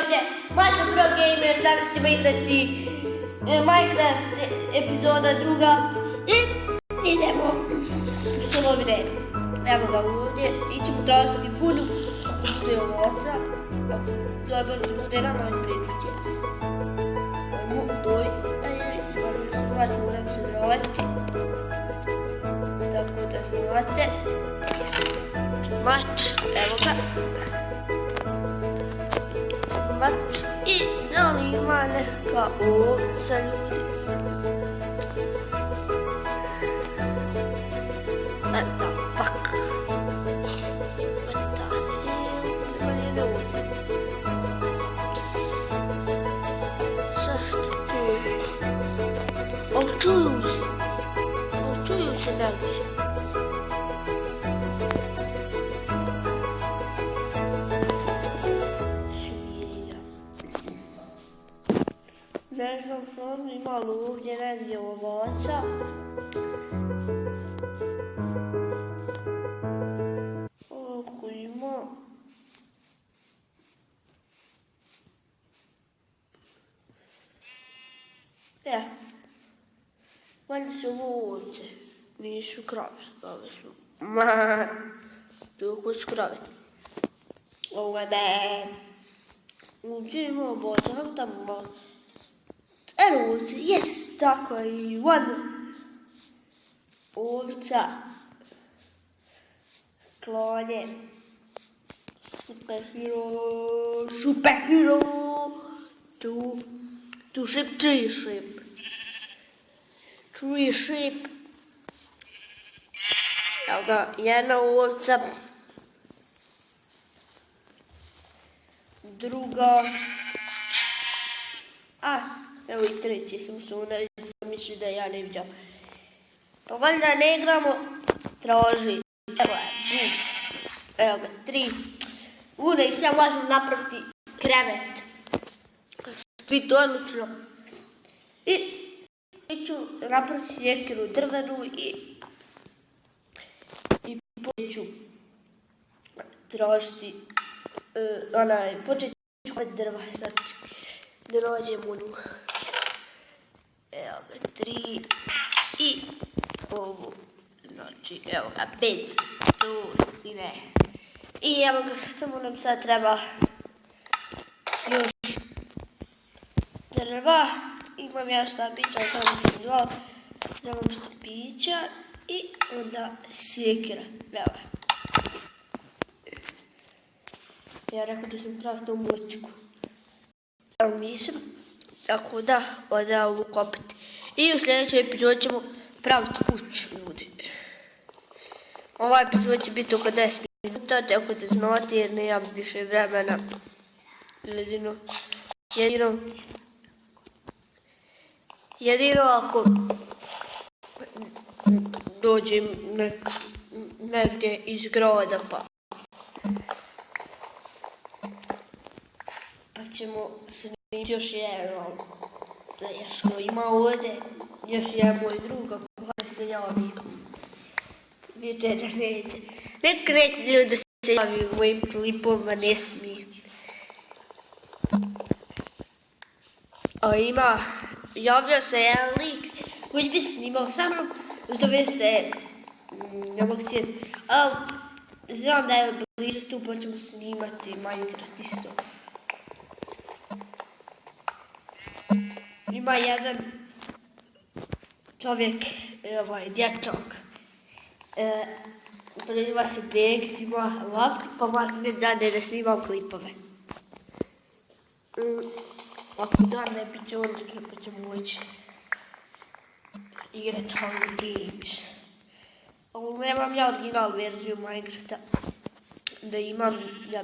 ovdje Mačo Pro Gamer, danas ćemo igrati Minecraft epizoda druga i idemo u stolovi red. Evo ga ovdje i ćemo tražiti puno to je ovoca. Dobro, da bude nama i pričuće. Znači moram se vrovati. Tako da znate. Mač, evo ga. Mač i da li ima neka ovca ljudi? What the fuck? What the hell? Nema nijedne ovce. Zašto tu? O, čuju se negdje. Ne znam što on imalo ovdje negdje ovaca. Oko ima. Valjda su ovo ovce. Nisu krave. Ove su. Tuko su krave. Ovo je ovdje ima ovaca. Kako tamo malo? Evo ovce, jes, tako je i one ovca, klonje, superhero, tu sheep, tree sheep, evo ga, jedna ovca, druga, evo i treći sam mislio da ja ne vidim. Pa valjda ne igramo, traži. Evo ga, 3. I sad možemo napraviti krevet. Biti odlično. I ću napraviti sjekiru drvenu i počet ću tražiti počet ću drva. Sad da nađem onu. Evo ga, 3 i ovu, znači, evo ga, 5, tu si ne. I evo ga, samo nam sad treba još drva, imam ja štapića, tamo ću 2, trebam štapića i onda sjekira, evo ga. Ja rekao da sam pravio moćku, ali nisam. Tako da, onda ovu kopiti. I u sljedećoj epizodi ćemo praviti kuću, ljudi. Ovaj epizod će biti oko 10 minuta, tako da znate jer nemam više vremena. Jedino ako dođem negdje iz grada pa ćemo se još jedan što ima ovdje, još jedan moj drug, ako se javi. Vidite da neće. Neko neće ljudi da se javi u mojim klipom, a ne smije. A javio se jedan lik koji bi snimao sa mnom, zove se, ne mogu sjetiti, ali znam da je blizu tu, pa ćemo snimati Minecraft isto. Ima jedan čovjek, dječak, preziva se Beg, ima laptop, pa možda dane da snimam klipove. Ako dane, bit će odlično, pa ćemo moći igrati Hunger Games. Ali nemam ja original verziju Minecrafta, da imam, ja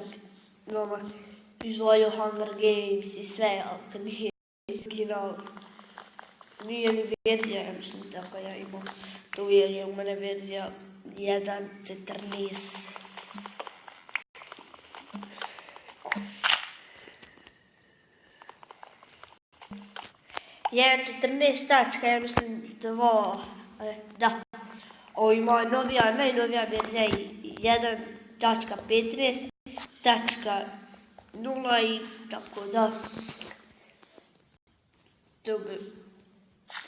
bi izvojio Hunger Games i sve, ali to nije original. Nije ni verzija, ja mislim tako ja imam to jer je u mene verzija 1.14. Je 14 tačka, ja mislim 2, da. Ovo ima najnovija verzija 1.15. nula i tako da. To bi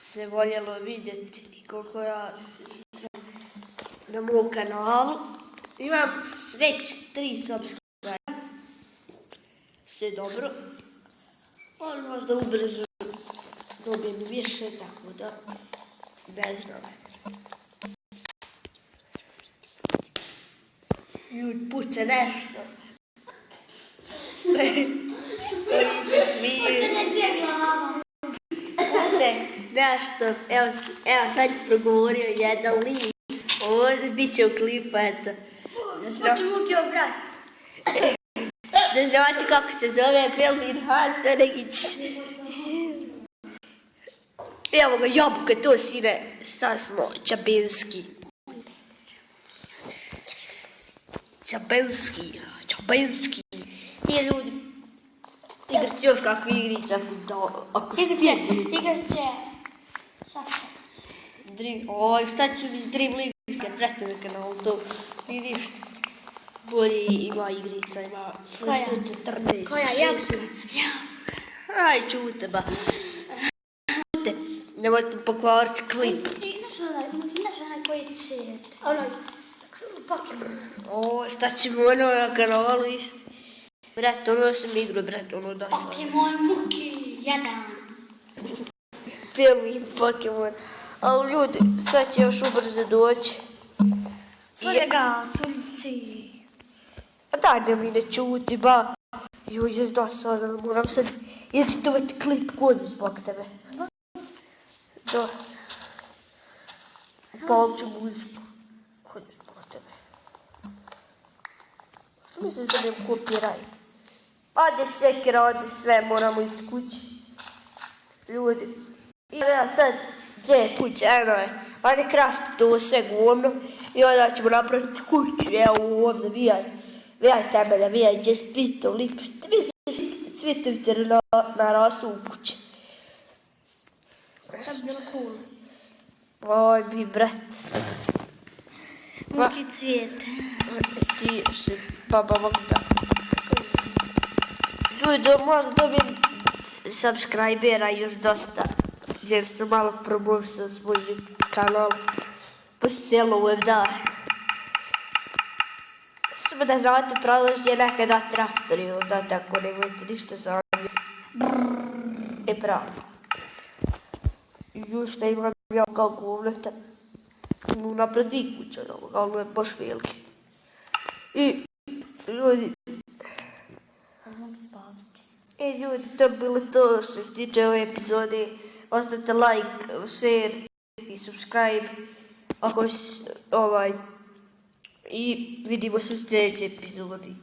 se voljelo vidjeti i koliko ja na mom kanalu. Imam već 3 subscribe, što je dobro. Ali možda ubrzo dobijem više, tako da ne znam. Ljudi puca nešto. Koji se smiju. Puca neđe glava. Puce nešto. Evo sad je progovorio jedan lik. Ovo bit će u klipu, eto. Hoće Mukio brat. Da znate kako se zove Pelvin Hantaregić. Evo ga, jabuke, to sine, sad smo Čabinski. Čabinski. Nije ljudi. Igrat još kakve igrice, ako stignu. Igrat će. Šta ću mi Dream League prestane kanal, to nije ništa. Bolje ima igrica, ima 14. Koja? Jabuka. Aj, čute ba. Čute, nemojte pokvariti klip. Znaš onaj koji će... Onaj, Pokemon. Šta ćemo ono na kanalu isti? Brat, ono sam igrao, brat, ono da sam. Pokemon Muki 1. Film Pokemon. Ali ljudi, sad će još ubrzo doći. Svore ga, sulici. A daj ne mi ne čuti, ba. Joj, jes dosadan, moram sad editovati klip godinu zbog tebe. Da. Palit ću muziku. Godinu zbog tebe. Što misliš da nemam copyright? Ode sekira, ode sve, moramo iz kući. Ljudi. I ja sad, gdje je kuća, eno je. Ajde krašti to sve govno. I onda ćemo napraviti kuću, evo ovdje, vijaj temelja, vijaj džespito, lipo. Ti misliš, cvjetovi te narastu u kući. To bi bilo cool. Oj, bi brat. Muki cvijet. Ti si baba Magda. Ljudi, možda dobijem subscribera još dosta. Jer sam malo promovisao svoj kanal. Po cijelo da. Samo da znate prolažnje nekada traktori, onda tako nemojte ništa zamijeti. Pravo. Još šta imam ja kao govnata. Imam napred 2 kuće, ali ono je baš velike. I ljudi. Ljudi, to bi bilo to što se tiče ove epizode. Ostavite like, share i subscribe. I vidimo se u sljedećoj epizodi.